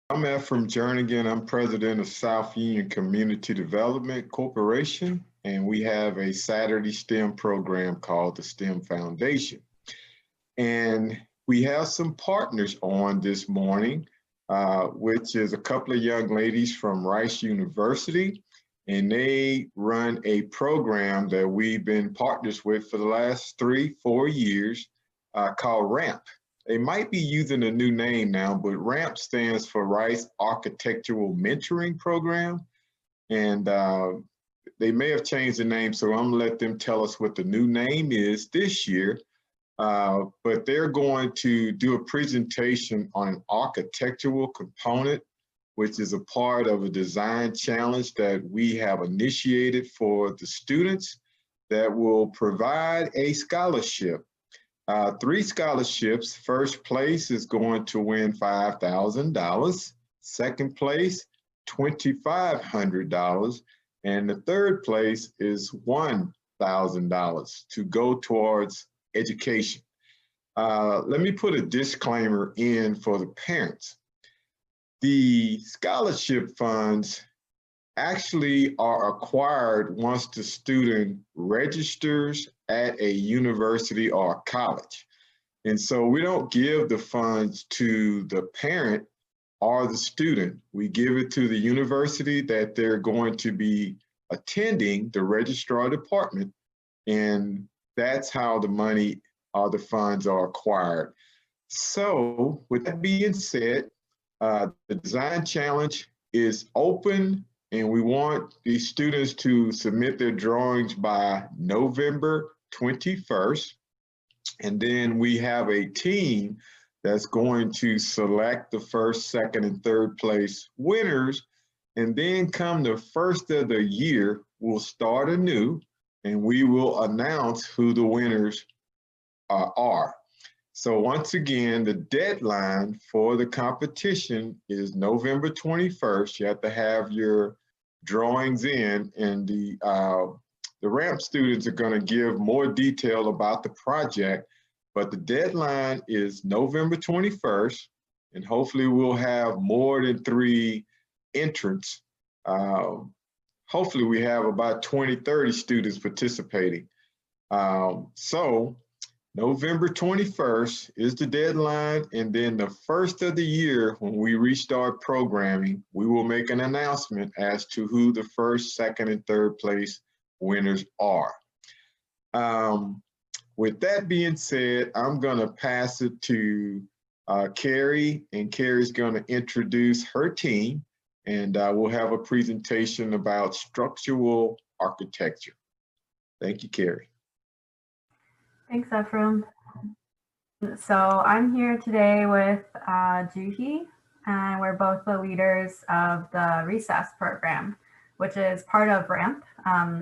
I'm Ephraim Jernigan. I'm president of South Union Community Development Corporation, and we have a Saturday STEM program called the STEM Foundation. And we have some partners on this morning, which is a couple of young ladies from Rice University, and they run a program that we've been partners with for the last 3-4 years called RAMP. They might be using a new name now, but RAMP stands for Rice Architectural Mentoring Program. And they may have changed the name, so I'm gonna let them tell us what the new name is this year. But they're going to do a presentation on an architectural component, which is a part of a design challenge that we have initiated for the students that will provide a scholarship. 3 scholarships. First place is going to win $5,000. Second place, $2,500. And the third place is $1,000 to go towards education. Let me put a disclaimer in for the parents. The scholarship funds actually are acquired once the student registers at a university or college. And so we don't give the funds to the parent or the student. We give it to the university that they're going to be attending, the registrar department, and that's how the money or the funds are acquired. So with that being said, the design challenge is open, and we want the students to submit their drawings by November 21st. And then we have a team that's going to select the first, second, and third place winners. And then come the first of the year, we'll start anew, and we will announce who the winners are. So once again, the deadline for the competition is November 21st. You have to have your drawings in, and the RAMP students are going to give more detail about the project, but the deadline is November 21st, and hopefully we'll have more than 3 entrants. Hopefully we have about 20-30 students participating. So November 21st is the deadline, and then the first of the year, when we restart programming, we will make an announcement as to who the first, second, and third place winners are. With that being said, I'm gonna pass it to Carrie, and Carrie's gonna introduce her team, and we'll have a presentation about structural architecture. Thank you, Carrie. Thanks, Ephraim. So I'm here today with Juhi, and we're both the leaders of the Recess program, which is part of RAMP,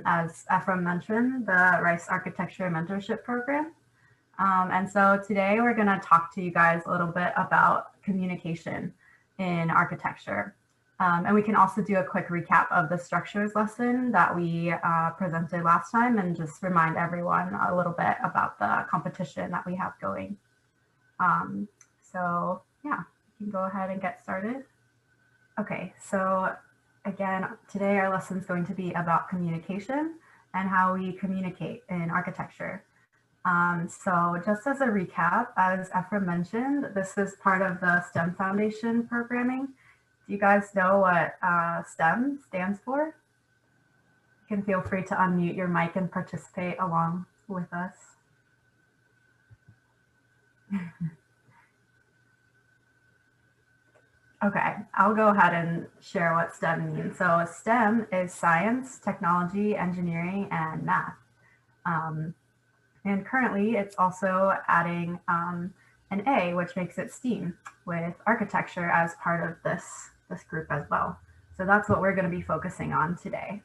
as Ephraim mentioned, the Rice Architecture Mentorship Program. And so today we're going to talk to you guys a little bit about communication in architecture. And we can also do a quick recap of the structures lesson that we presented last time, and just remind everyone a little bit about the competition that we have going. So yeah, you can go ahead and get started. Okay, so again, today our lesson is going to be about communication and how we communicate in architecture. So just as a recap, as Ephraim mentioned, this is part of the STEM Foundation programming. Do you guys know what STEM stands for? You can feel free to unmute your mic and participate along with us. Okay, I'll go ahead and share what STEM means. So STEM is science, technology, engineering, and math. And currently it's also adding an A, which makes it STEAM, with architecture as part of this group as well. So that's what we're going to be focusing on today.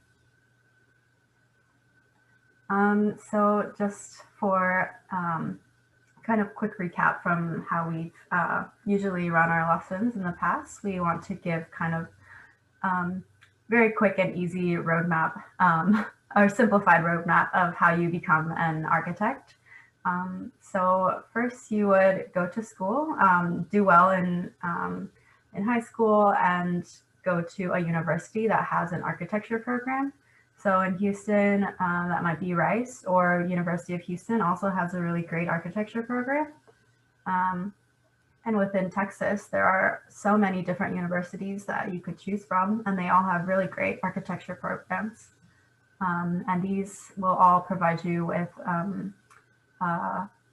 So just for kind of quick recap from how we've usually run our lessons in the past, we want to give kind of very quick and easy roadmap, or simplified roadmap of how you become an architect. So first you would go to school, do well in in high school and go to a university that has an architecture program. So in Houston, that might be Rice, or University of Houston also has a really great architecture program. And within Texas, there are so many different universities that you could choose from, and they all have really great architecture programs. And these will all provide you with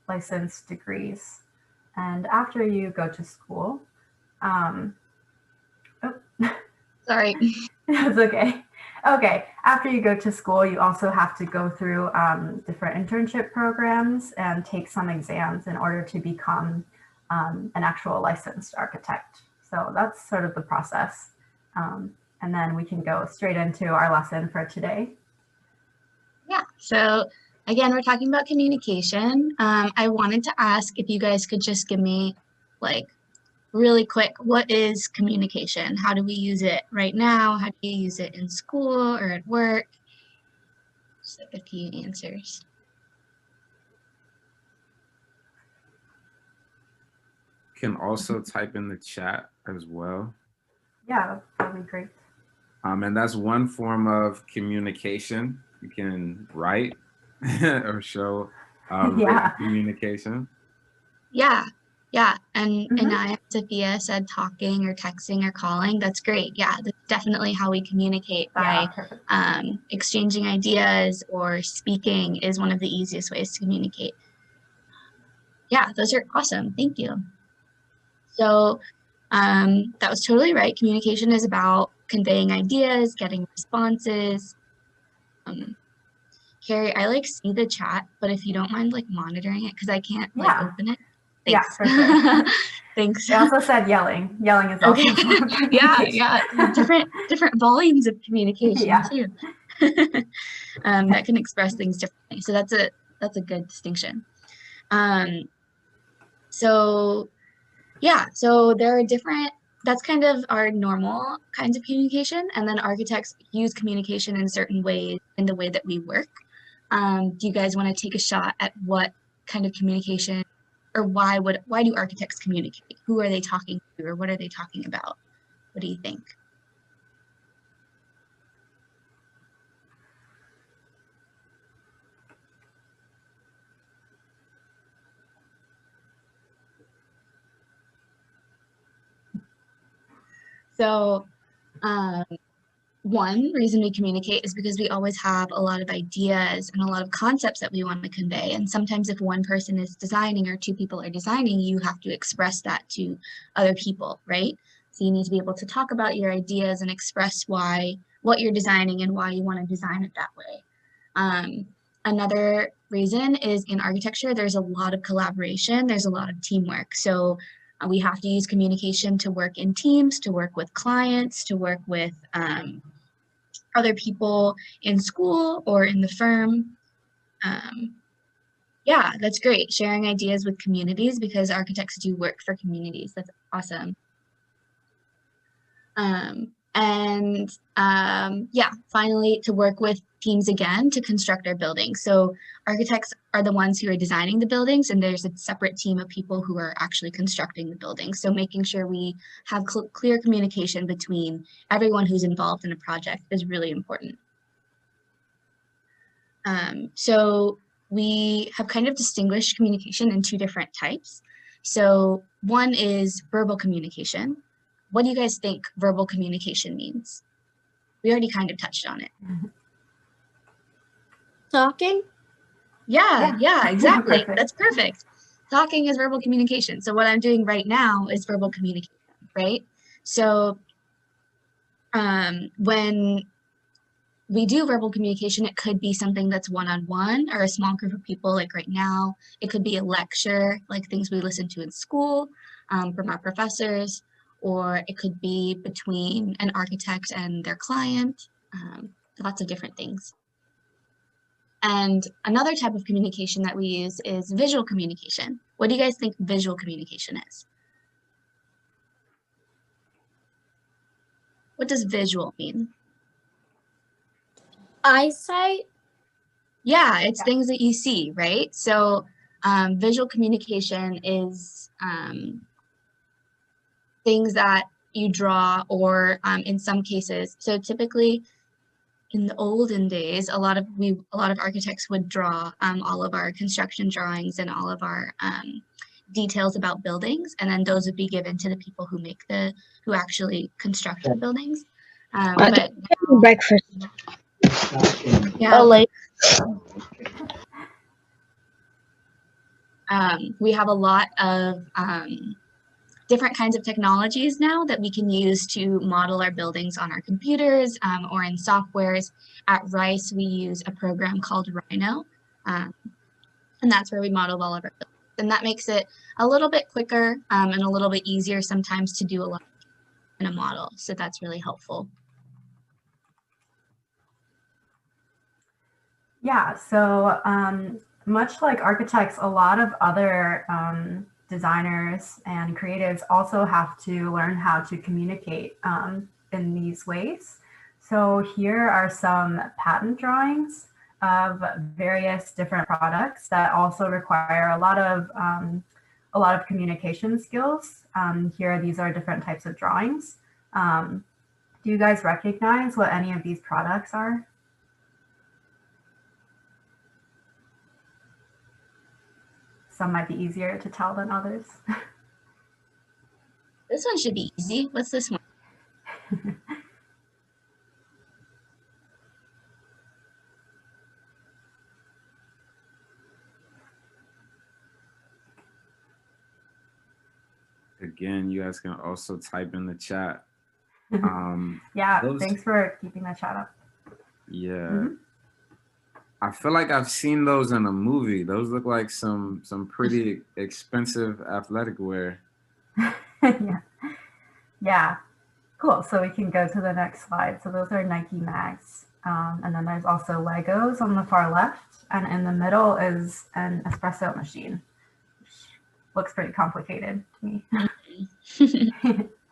licensed degrees. And after you go to school, Sorry. That's okay. Okay, after you go to school, you also have to go through different internship programs and take some exams in order to become an actual licensed architect. So that's sort of the process. And then we can go straight into our lesson for today. Yeah, so again, we're talking about communication. I wanted to ask if you guys could just give me like really quick, what is communication? How do we use it right now? How do you use it in school or at work? Just like a few answers. Can also type in the chat as well. Yeah, that'd be great. And that's one form of communication. You can write or show written communication. Yeah. And Sophia said talking or texting or calling. That's great. Yeah, that's definitely how we communicate, by exchanging ideas, or speaking is one of the easiest ways to communicate. Yeah, those are awesome. Thank you. So that was totally right. Communication is about conveying ideas, getting responses. Carrie, I see the chat, but if you don't mind monitoring it, because I can't open it. Thanks. Yeah, for sure. Thanks. They also said yelling. Yelling is also yeah. Different volumes of communication too. That can express things differently. So that's a good distinction. So there are different, that's kind of our normal kinds of communication. And then architects use communication in certain ways in the way that we work. Do you guys want to take a shot at what kind of communication, or why do architects communicate? Who are they talking to, or what are they talking about? What do you think? So one reason we communicate is because we always have a lot of ideas and a lot of concepts that we want to convey. And sometimes if one person is designing or two people are designing, you have to express that to other people, right? So you need to be able to talk about your ideas and express what you're designing and why you want to design it that way. Another reason is in architecture, there's a lot of collaboration, there's a lot of teamwork. So we have to use communication to work in teams, to work with clients, to work with other people in school or in the firm. Yeah, that's great. Sharing ideas with communities, because architects do work for communities. That's awesome. Finally, to work with teams again to construct our buildings. So architects are the ones who are designing the buildings, and there's a separate team of people who are actually constructing the buildings. So making sure we have clear communication between everyone who's involved in a project is really important. So we have kind of distinguished communication in two different types. So one is verbal communication. What do you guys think verbal communication means? We already kind of touched on it. Talking? Yeah, exactly. That's perfect. Talking is verbal communication. So what I'm doing right now is verbal communication, right? So when we do verbal communication, it could be something that's one-on-one or a small group of people, like right now. It could be a lecture, like things we listen to in school from our professors, or it could be between an architect and their client, lots of different things. And another type of communication that we use is visual communication. What do you guys think visual communication is? What does visual mean? Eyesight? Yeah, it's things that you see, right? So visual communication is things that you draw, or in some cases, so typically in the olden days, a lot of architects would draw all of our construction drawings and all of our details about buildings, and then those would be given to the people who actually construct the buildings. But breakfast. yeah, Like we have a lot of different kinds of technologies now that we can use to model our buildings on our computers or in softwares. At Rice, we use a program called Rhino, and that's where we model all of our buildings. And that makes it a little bit quicker and a little bit easier sometimes to do a lot in a model. So that's really helpful. Yeah, so much like architects, a lot of other designers and creatives also have to learn how to communicate in these ways. So here are some patent drawings of various different products that also require a lot of communication skills. These are different types of drawings. Do you guys recognize what any of these products are? Some might be easier to tell than others. This one should be easy. What's this one? Again, you guys can also type in the chat. Yeah, thanks for keeping the chat up. Yeah. Mm-hmm. I feel like I've seen those in a movie. Those look like some pretty expensive athletic wear. Yeah, cool. So we can go to the next slide. So those are Nike mags. And then there's also Legos on the far left. And in the middle is an espresso machine, which looks pretty complicated to me.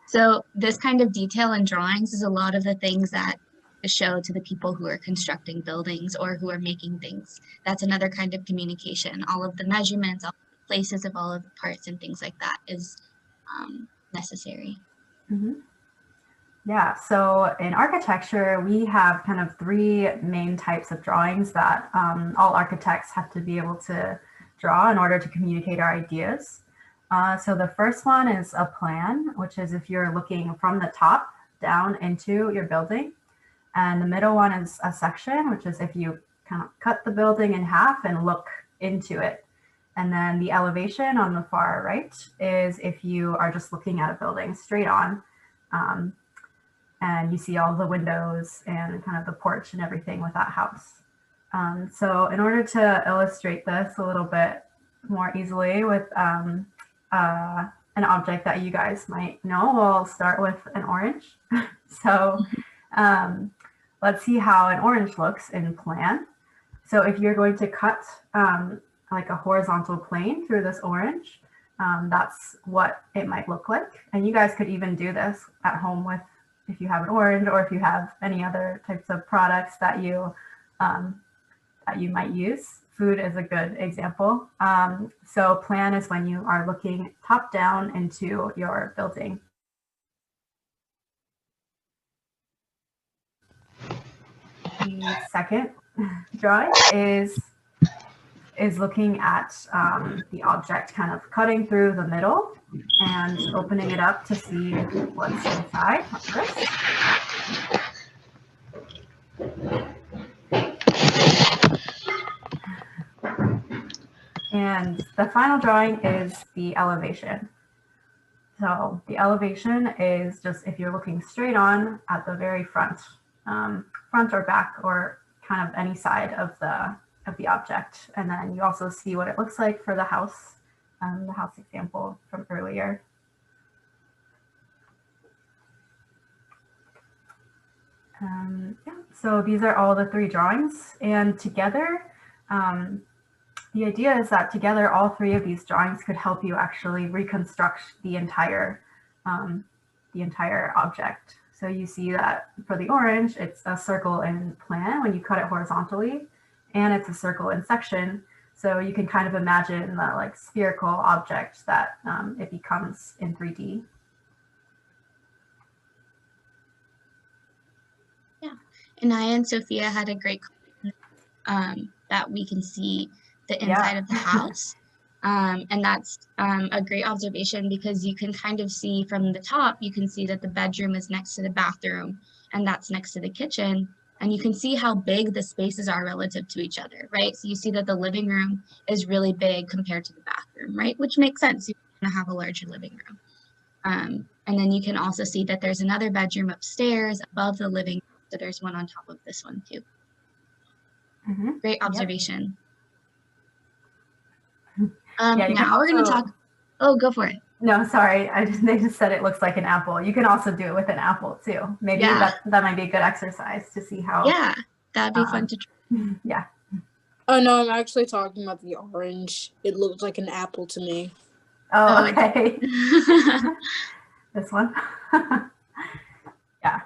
So this kind of detail in drawings is a lot of the things that show to the people who are constructing buildings or who are making things. That's another kind of communication. All of the measurements, all the places of all of the parts and things like that is necessary. Mm-hmm. Yeah, so in architecture, we have kind of three main types of drawings that all architects have to be able to draw in order to communicate our ideas. So the first one is a plan, which is if you're looking from the top down into your building. And the middle one is a section, which is if you kind of cut the building in half and look into it. And then the elevation on the far right is if you are just looking at a building straight on and you see all the windows and kind of the porch and everything with that house. So in order to illustrate this a little bit more easily with an object that you guys might know, we'll start with an orange. So let's see how an orange looks in plan. So if you're going to cut like a horizontal plane through this orange, that's what it might look like. And you guys could even do this at home with, if you have an orange or if you have any other types of products that you might use. Food is a good example. So plan is when you are looking top down into your building. The second drawing is looking at the object kind of cutting through the middle and opening it up to see what's inside like this. And the final drawing is the elevation. So the elevation is just if you're looking straight on at the very front, front or back or kind of any side of the object. And then you also see what it looks like for the house example from earlier. Yeah, so these are all the three drawings, and together, the idea is that together all three of these drawings could help you actually reconstruct the entire object. So you see that for the orange, it's a circle in plan when you cut it horizontally, and it's a circle in section. So you can kind of imagine the like spherical object that it becomes in 3D. Anaya and Sophia had a great comment, that we can see the inside of the house. And that's a great observation because you can kind of see from the top, you can see that the bedroom is next to the bathroom and that's next to the kitchen. And you can see how big the spaces are relative to each other, right? So you see that the living room is really big compared to the bathroom, right? Which makes sense. You're going to have a larger living room. And then you can also see that there's another bedroom upstairs above the living room. So there's one on top of this one too. Great observation. Now we're going to talk. Oh, go for it. No, sorry. They just said it looks like an apple. You can also do it with an apple too. Maybe that might be a good exercise to see how. Yeah, that'd be fun to try. Yeah. Oh no, I'm actually talking about the orange. It looked like an apple to me. Oh, okay. This one. Yeah.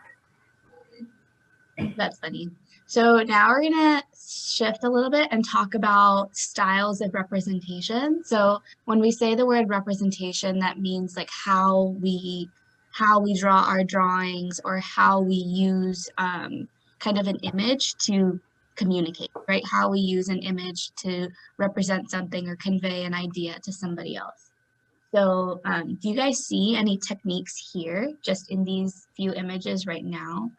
That's funny. So now we're gonna shift a little bit and talk about styles of representation. So when we say the word representation, that means like how we draw our drawings or how we use kind of an image to communicate, right? How we use an image to represent something or convey an idea to somebody else. So do you guys see any techniques here just in these few images right now?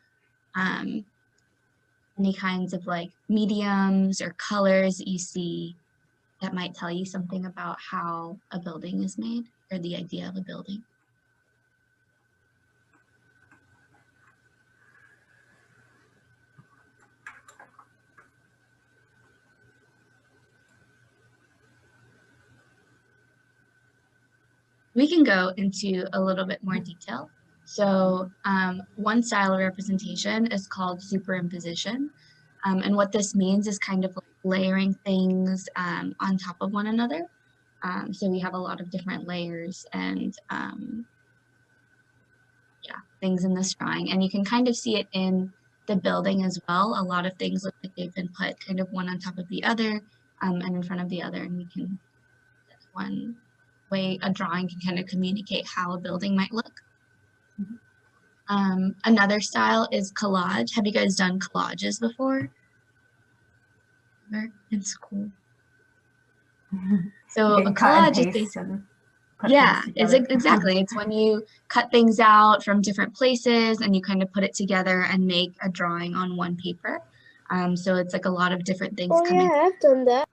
Any kinds of like mediums or colors that you see that might tell you something about how a building is made or the idea of a building? We can go into a little bit more detail. So one style of representation is called superimposition. And what this means is kind of like layering things on top of one another. So we have a lot of different layers and things in this drawing. And you can kind of see it in the building as well. A lot of things look like they've been put kind of one on top of the other and in front of the other. And we can, that's one way a drawing can kind of communicate how a building might look. Another style is collage. Have you guys done collages before? In school. So a collage is basically, exactly. It's when you cut things out from different places and you kind of put it together and make a drawing on one paper. So it's like a lot of different things. Oh yeah, I've done that.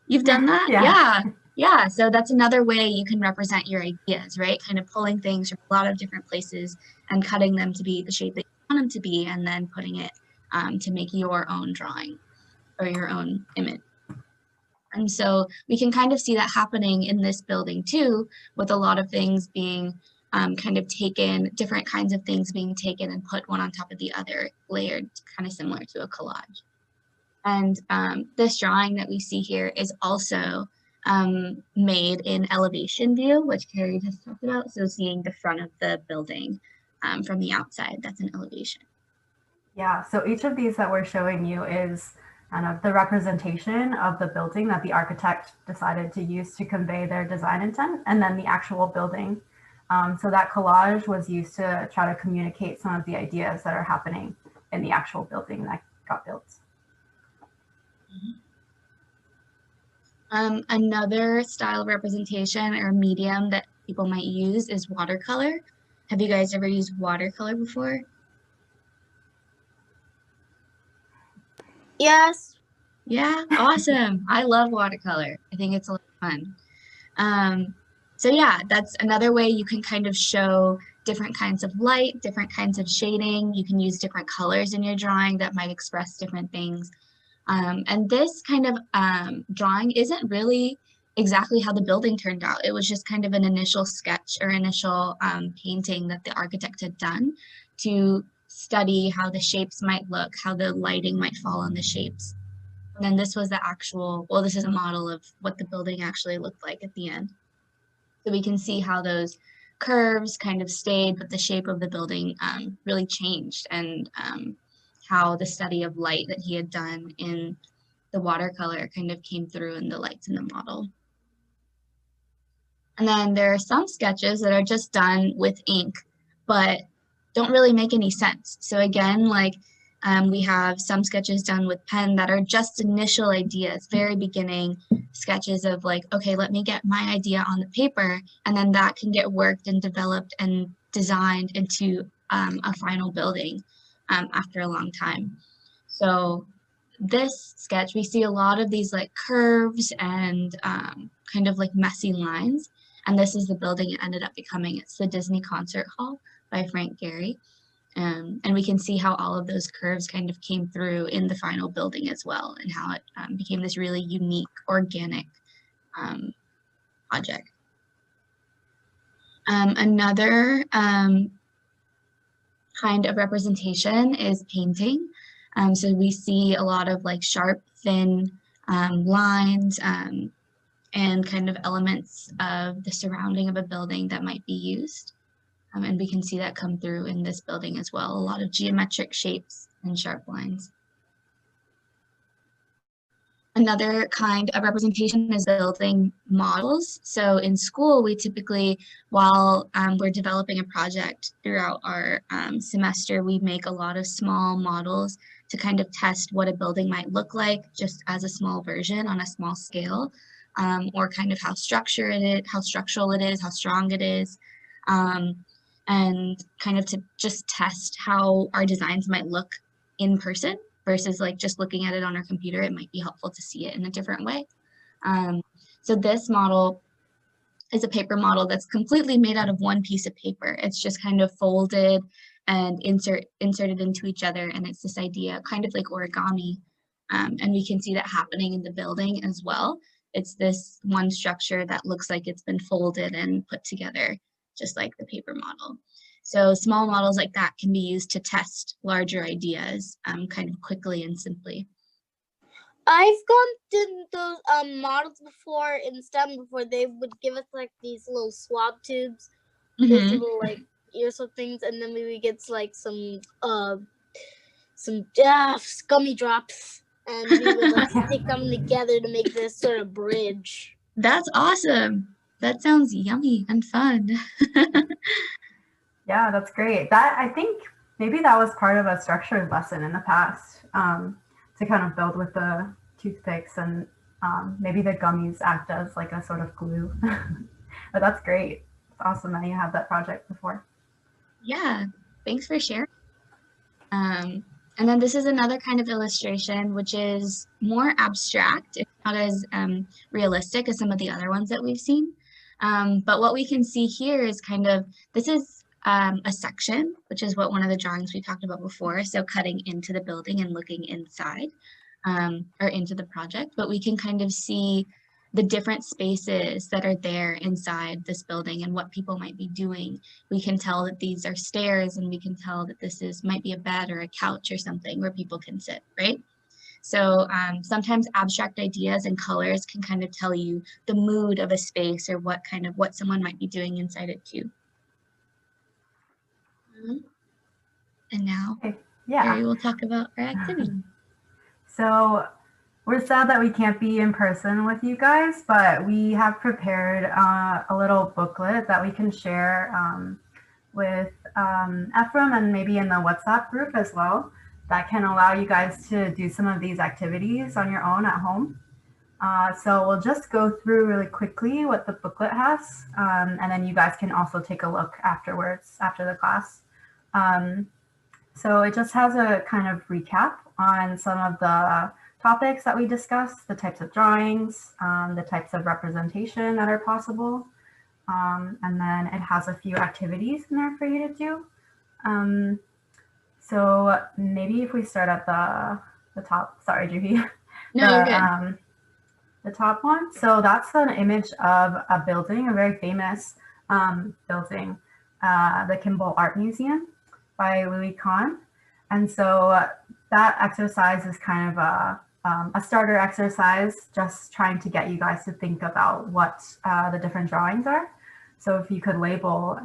You've done that? Yeah. Yeah, so that's another way you can represent your ideas, right? Kind of pulling things from a lot of different places and cutting them to be the shape that you want them to be and then putting it to make your own drawing or your own image. And so we can kind of see that happening in this building too, with a lot of things being kind of taken, different kinds of things being taken and put one on top of the other, layered, kind of similar to a collage. And this drawing that we see here is also made in elevation view, which Carrie just talked about. So seeing the front of the building from the outside, that's an elevation. Yeah, so each of these that we're showing you is kind of the representation of the building that the architect decided to use to convey their design intent, and then the actual building. So that collage was used to try to communicate some of the ideas that are happening in the actual building that got built. Another style of representation or medium that people might use is watercolor. Have you guys ever used watercolor before? Yes. Yeah, awesome. I love watercolor. I think it's a lot of fun. So yeah, that's another way you can kind of show different kinds of light, different kinds of shading. You can use different colors in your drawing that might express different things. And this kind of drawing isn't really exactly how the building turned out. It was just kind of an initial sketch or initial painting that the architect had done to study how the shapes might look, how the lighting might fall on the shapes. And then this was the actual, well, this is a model of what the building actually looked like at the end. So we can see how those curves kind of stayed, but the shape of the building really changed, and how the study of light that he had done in the watercolor kind of came through in the lights in the model. And then there are some sketches that are just done with ink, but don't really make any sense. So again, like We have some sketches done with pen that are just initial ideas, very beginning sketches of like, okay, let me get my idea on the paper, and then that can get worked and developed and designed into a final building after a long time. So this sketch, we see a lot of these like curves and kind of like messy lines. And this is the building it ended up becoming. It's the Disney Concert Hall by Frank Gehry. And we can see how all of those curves kind of came through in the final building as well, and how it became this really unique, organic project. Another kind of representation is painting. So we see a lot of like sharp, thin lines and kind of elements of the surrounding of a building that might be used. And we can see that come through in this building as well, a lot of geometric shapes and sharp lines. Another kind of representation is building models. So in school, we typically, while we're developing a project throughout our semester, we make a lot of small models to kind of test what a building might look like, just as a small version on a small scale, or kind of how structural it is, how strong it is. And kind of to just test how our designs might look in person versus like just looking at it on our computer. It might be helpful to see it in a different way. So this model is a paper model that's completely made out of one piece of paper. It's just kind of folded and inserted into each other. And it's this idea, kind of like origami. And we can see that happening in the building as well. It's this one structure that looks like it's been folded and put together, just like the paper model. So small models like that can be used to test larger ideas kind of quickly and simply. I've gone through those models before in STEM before. They would give us like these little swab tubes, those little like ears of things, and then we would get like some gummy drops, and we would like stick them together to make this sort of bridge. That's awesome. That sounds yummy and fun. Yeah, that's great. That, I think maybe that was part of a structured lesson in the past, to kind of build with the toothpicks, and maybe the gummies act as like a sort of glue. But that's great. It's awesome that you have that project before. Yeah, thanks for sharing. And then this is another kind of illustration, which is more abstract. It's not as realistic as some of the other ones that we've seen. But what we can see here is kind of, this is a section, which is what one of the drawings we talked about before. So cutting into the building and looking inside or into the project, but we can kind of see the different spaces that are there inside this building and what people might be doing. We can tell that these are stairs, and we can tell that this is might be a bed or a couch or something where people can sit, right? So sometimes abstract ideas and colors can kind of tell you the mood of a space or what someone might be doing inside it too. And now, Harry will talk about our activity. So we're sad that we can't be in person with you guys, but we have prepared a little booklet that we can share with Ephraim, and maybe in the WhatsApp group as well, that can allow you guys to do some of these activities on your own at home. So we'll just go through really quickly what the booklet has, and then you guys can also take a look afterwards, after the class. So it just has a kind of recap on some of the topics that we discussed, the types of drawings, the types of representation that are possible. And then it has a few activities in there for you to do. So maybe if we start at the top, sorry, Juhi. No, you're good. The top one. So that's an image of a building, a very famous building, the Kimball Art Museum by Louis Kahn. And so that exercise is kind of a starter exercise, just trying to get you guys to think about what the different drawings are. So if you could label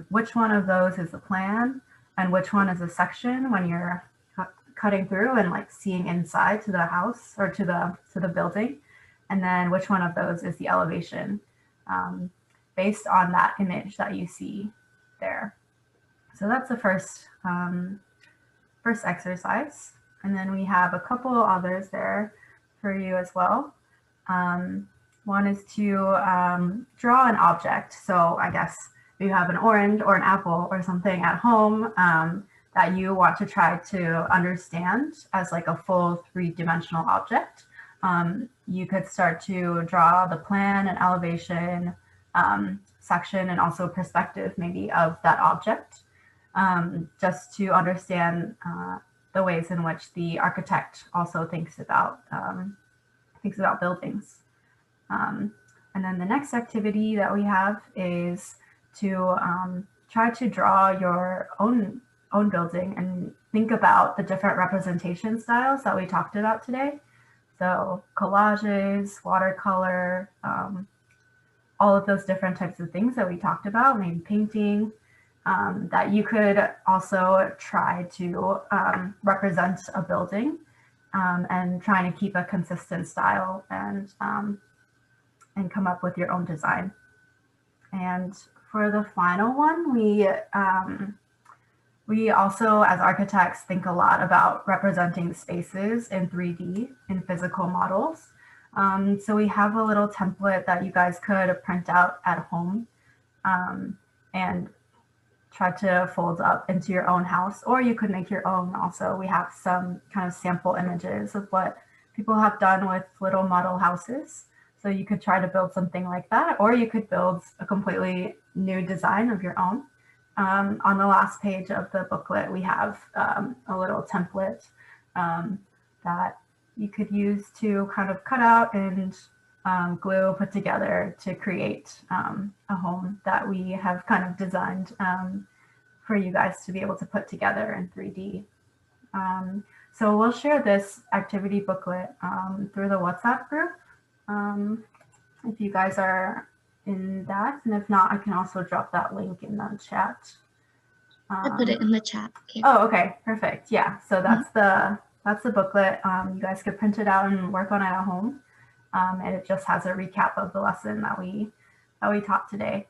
which one of those is the plan and which one is a section when you're cutting through and like seeing inside to the house or to the building, and then which one of those is the elevation based on that image that you see there. So that's the first first exercise. And then we have a couple others there for you as well. One is to draw an object. So I guess you have an orange or an apple or something at home that you want to try to understand as like a full 3-dimensional object. You could start to draw the plan and elevation section and also perspective maybe of that object, just to understand the ways in which the architect also thinks about buildings. And then the next activity that we have is to try to draw your own building and think about the different representation styles that we talked about today. So collages, watercolor, all of those different types of things that we talked about, maybe painting, that you could also try to represent a building and trying to keep a consistent style and come up with your own design. And for the final one, we also, as architects, think a lot about representing spaces in 3D, in physical models. So we have a little template that you guys could print out at home and try to fold up into your own house, or you could make your own also. We have some kind of sample images of what people have done with little model houses. So you could try to build something like that, or you could build a completely new design of your own. On the last page of the booklet, we have a little template that you could use to kind of cut out and glue, put together to create a home that we have kind of designed for you guys to be able to put together in 3D. So we'll share this activity booklet through the WhatsApp group if you guys are in that, and if not, I can also drop that link in the chat. I put it in the chat. Okay. Oh, okay, perfect. Yeah, so that's the booklet. You guys could print it out and work on it at home, and it just has a recap of the lesson that we taught today.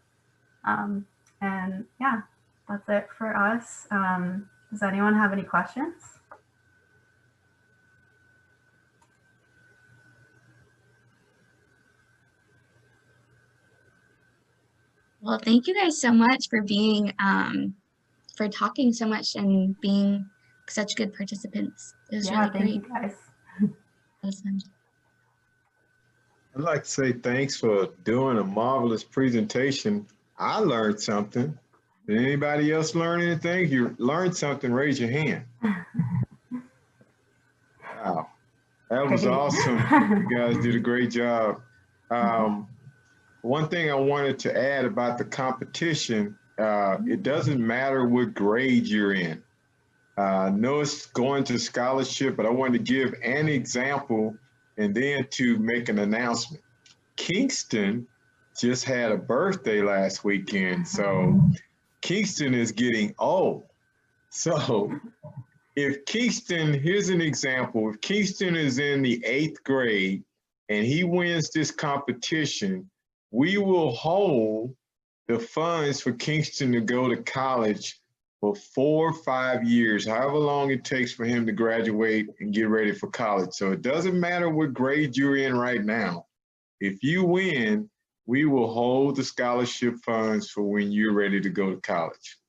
And yeah, that's it for us. Does anyone have any questions? Well, thank you guys so much for being, for talking so much and being such good participants. It was really Thank great. you guys. Awesome. I'd like to say thanks for doing a marvelous presentation. I learned something. Did anybody else learn anything? If you learned something, raise your hand. Wow, that was awesome. You guys did a great job. One thing I wanted to add about the competition, it doesn't matter what grade you're in. No, it's going to scholarship, but I wanted to give an example and then to make an announcement. Kingston just had a birthday last weekend, so Kingston is getting old. So if Kingston, here's an example, if Kingston is in the 8th grade and he wins this competition, we will hold the funds for Kingston to go to college for 4 or 5 years, however long it takes for him to graduate and get ready for college. So it doesn't matter what grade you're in right now. If you win, we will hold the scholarship funds for when you're ready to go to college.